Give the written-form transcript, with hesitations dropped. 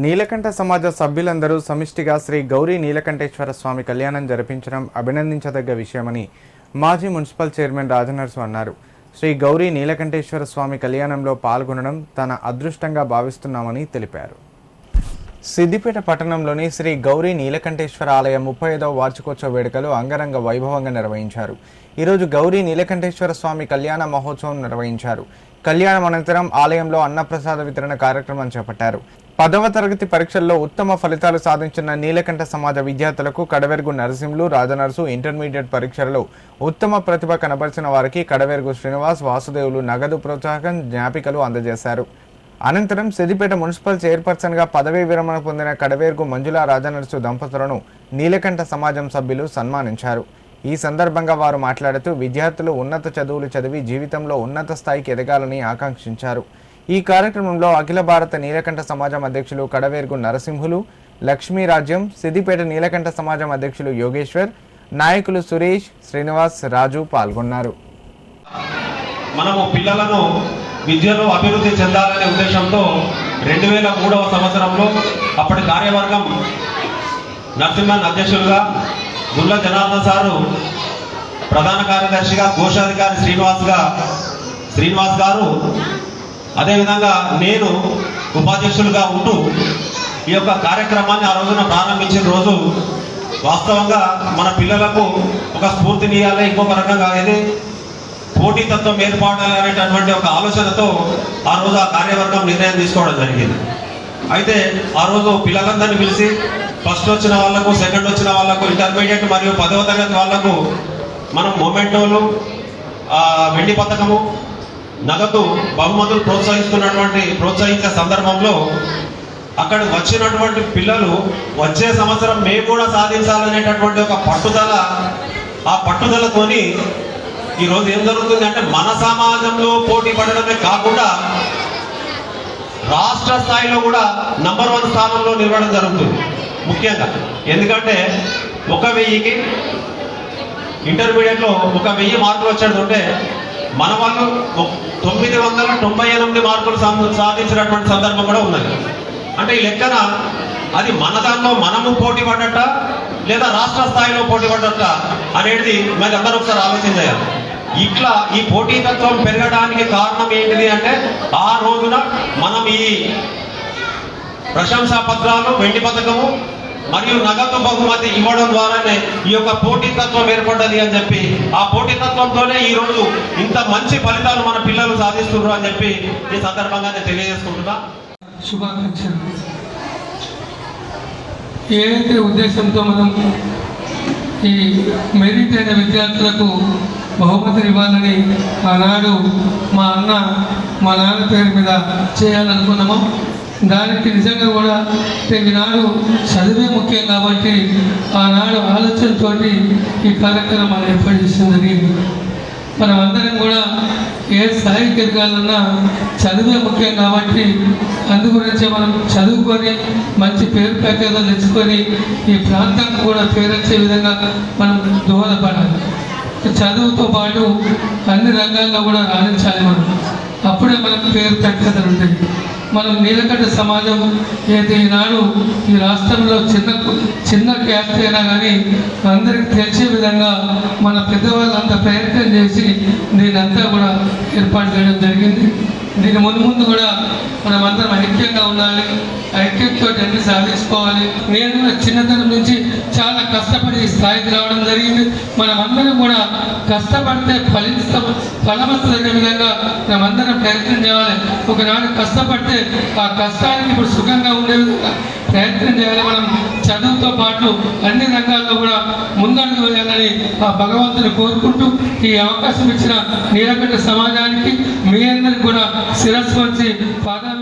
నీలకంఠ సమాజ సభ్యులందరూ సమిష్టిగా శ్రీ గౌరీ నీలకంఠేశ్వర స్వామి కళ్యాణం జరిపించడం అభినందించదగ్గ విషయమని మాజీ మున్సిపల్ చైర్మన్ రాజనర్సు అన్నారు. శ్రీ గౌరీ నీలకంఠేశ్వర స్వామి కళ్యాణంలో పాల్గొనడం తన అదృష్టంగా భావిస్తున్నామని తెలిపారు. సిద్దిపేట పట్టణంలోని శ్రీ గౌరీ నీలకంఠేశ్వర ఆలయ 35వ వార్షికోత్సవ వేడుకలు అంగరంగ వైభవంగా నిర్వహించారు. ఈరోజు గౌరీ నీలకంఠేశ్వర స్వామి కళ్యాణ మహోత్సవం నిర్వహించారు. కళ్యాణం అనంతరం ఆలయంలో అన్నప్రసాద వితరణ కార్యక్రమం చేపట్టారు. 10వ తరగతి పరీక్షల్లో ఉత్తమ ఫలితాలు సాధించిన నీలకంఠ సమాజ విద్యార్థులకు కడవెర్గు నరసింహులు, రాజనర్సు, ఇంటర్మీడియట్ పరీక్షలలో ఉత్తమ ప్రతిభ కనబరిచిన వారికి కడవెర్గు శ్రీనివాస్, వాసుదేవులు నగదు ప్రోత్సాహకం జ్ఞాపికలు అందజేశారు. అనంతరం సిద్దిపేట మున్సిపల్ చైర్పర్సన్గా పదవీ విరమణ పొందిన కడవెర్గు మంజుల, రాజనర్సు దంపతులను నీలకంఠ సమాజం సభ్యులు సన్మానించారు. ఈ సందర్భంగా వారు మాట్లాడుతూ విద్యార్థులు ఉన్నత చదువులు చదివి జీవితంలో ఉన్నత స్థాయికి ఎదగాలని ఆకాంక్షించారు. ఈ కార్యక్రమంలో అఖిల భారత నీలకంఠ సమాజం అధ్యక్షులు కడవెర్గు నరసింహులు, లక్ష్మీరాజ్యం, సిద్దిపేట నీలకంఠ సమాజం అధ్యక్షులు యోగేశ్వర్, నాయకులు సురేష్, శ్రీనివాస్, రాజు పాల్గొన్నారు. మనము పిల్లలను విద్యలో అభివృద్ధి చెందాలనే ఉద్దేశంతో 2003వ సంవత్సరంలో అప్పటి కార్యవర్గం నరసింహన్ అధ్యక్షులుగా, గుల్ల జనార్దన్ సారు ప్రధాన కార్యదర్శిగా, కోశాధికారి శ్రీనివాస్ గారు, అదేవిధంగా నేను ఉపాధ్యక్షులుగా ఉంటూ ఈ యొక్క కార్యక్రమాన్ని ఆ రోజున ప్రారంభించిన రోజు వాస్తవంగా మన పిల్లలకు ఒక స్ఫూర్తినియాలి, ఇంకొక రకంగా ఏది పోటీతత్వం ఏర్పడాలి అనేటటువంటి ఒక ఆలోచనతో ఆ రోజు ఆ కార్యవర్గం నిర్ణయం తీసుకోవడం జరిగింది. అయితే ఆ రోజు పిల్లలందరినీ పిలిచి ఫస్ట్ వచ్చిన వాళ్లకు, సెకండ్ వచ్చిన వాళ్లకు, ఇంటర్మీడియట్ మరియు 10వ తరగతి వాళ్లకు మనం మొమెంటోలు, వెండి పథకము, నగదు బహుమతులు ప్రోత్సహించే సందర్భంలో అక్కడ వచ్చినటువంటి పిల్లలు వచ్చే సంవత్సరం మేము కూడా సాధించాలనేటటువంటి ఒక పట్టుదలతోని ఈరోజు ఏం జరుగుతుంది అంటే మన సమాజంలో పోటీ పడడమే కాకుండా రాష్ట్ర స్థాయిలో కూడా నంబర్ 1 స్థానంలో నిలవడం జరుగుతుంది. ముఖ్యంగా ఎందుకంటే 1000కి ఇంటర్మీడియట్లో 1000 మార్కులు వచ్చేటంటే మన వాళ్ళు 998 మార్కులు సాధించినటువంటి సందర్భం కూడా ఉన్నది. అంటే ఈ లెక్కన అది మన దాంట్లో మనము పోటీ పడ్డట లేదా రాష్ట్ర స్థాయిలో పోటీ పడ్డట అనేది మరి అందరూ ఒకసారి ఆలోచించాలి. ఇట్లా ఈ పోటీతత్వం పెరగడానికి కారణం ఏంటిది అంటే ఆ రోజున మనం ఈ ప్రశంసా పత్రాలు, వెండి పథకము మరియు నగదు బహుమతి ఇవ్వడం ద్వారానే ఈ యొక్క పోటీతత్వం ఏర్పడ్డది అని చెప్పి, ఆ పోటీతత్వంతోనే ఈరోజు ఇంత మంచి ఫలితాలు మన పిల్లలు సాధిస్తున్నారు అని చెప్పి ఈ సందర్భంగా నేను తెలియజేసుకుంటున్నా. శుభాకాంక్షలు. ఏదైతే ఉద్దేశంతో మనం ఈ మెరిట్ అయిన విద్యార్థులకు బహుమతులు ఇవ్వాలని ఆనాడు మా అన్న మా నాన్న పేరు మీద చేయాలనుకున్నాము. దానికి నిజంగా కూడా ఈనాడు చదివే ముఖ్యం కాబట్టి ఆనాడు ఆలోచనతో ఈ కార్యక్రమాన్ని ఏర్పాటు చేయడం జరిగింది. మనమందరం కూడా ఏ స్థాయికి ఎదగాలన్నా చదివే ముఖ్యం కాబట్టి అందుగురించి మనం చదువుకొని మంచి పేరు ప్రఖ్యాతలు తెచ్చుకొని ఈ ప్రాంతానికి కూడా పేరొచ్చే విధంగా మనం దోహదపడాలి. చదువుతో పాటు అన్ని రంగాల్లో కూడా రాణించాలి. మనం అప్పుడే మనకు పేరు ప్రఖ్యాతలు ఉంటాయి. మనం నీలకంఠ సమాజం ఏదైతే ఈనాడు ఈ రాష్ట్రంలో చిన్న క్యాస్ట్ అయినా కానీ అందరికి తెలిసే విధంగా మన పెద్దవాళ్ళంతా ప్రయత్నం చేసి దీనంతా కూడా ఏర్పాటు చేయడం జరిగింది. దీని ముందు కూడా మనం అందరం ఐక్యంగా ఉండాలి, ఐక్యంతో అన్ని సాధించుకోవాలి. నేను కూడా చిన్నతనం నుంచి చాలా కష్టపడి ఈ స్థాయికి రావడం జరిగింది. మనమందరం కూడా కష్టపడితే ఫలమస్తదనే విధంగా మనమందరం ప్రయత్నం చేయాలి. ఒకనాడు కష్టపడితే ఆ కష్టానికి ఇప్పుడు సుఖంగా ఉండే విధంగా ప్రయత్నం చేయాలి. మనం చదువుతో పాటు అన్ని రంగాల్లో కూడా ముందడుగు వేయాలని ఆ భగవంతుని కోరుకుంటూ ఈ అవకాశం ఇచ్చిన నీలకంఠ సమాజానికి మీ అందరికి కూడా శిరస్సు వచ్చి పాదాలు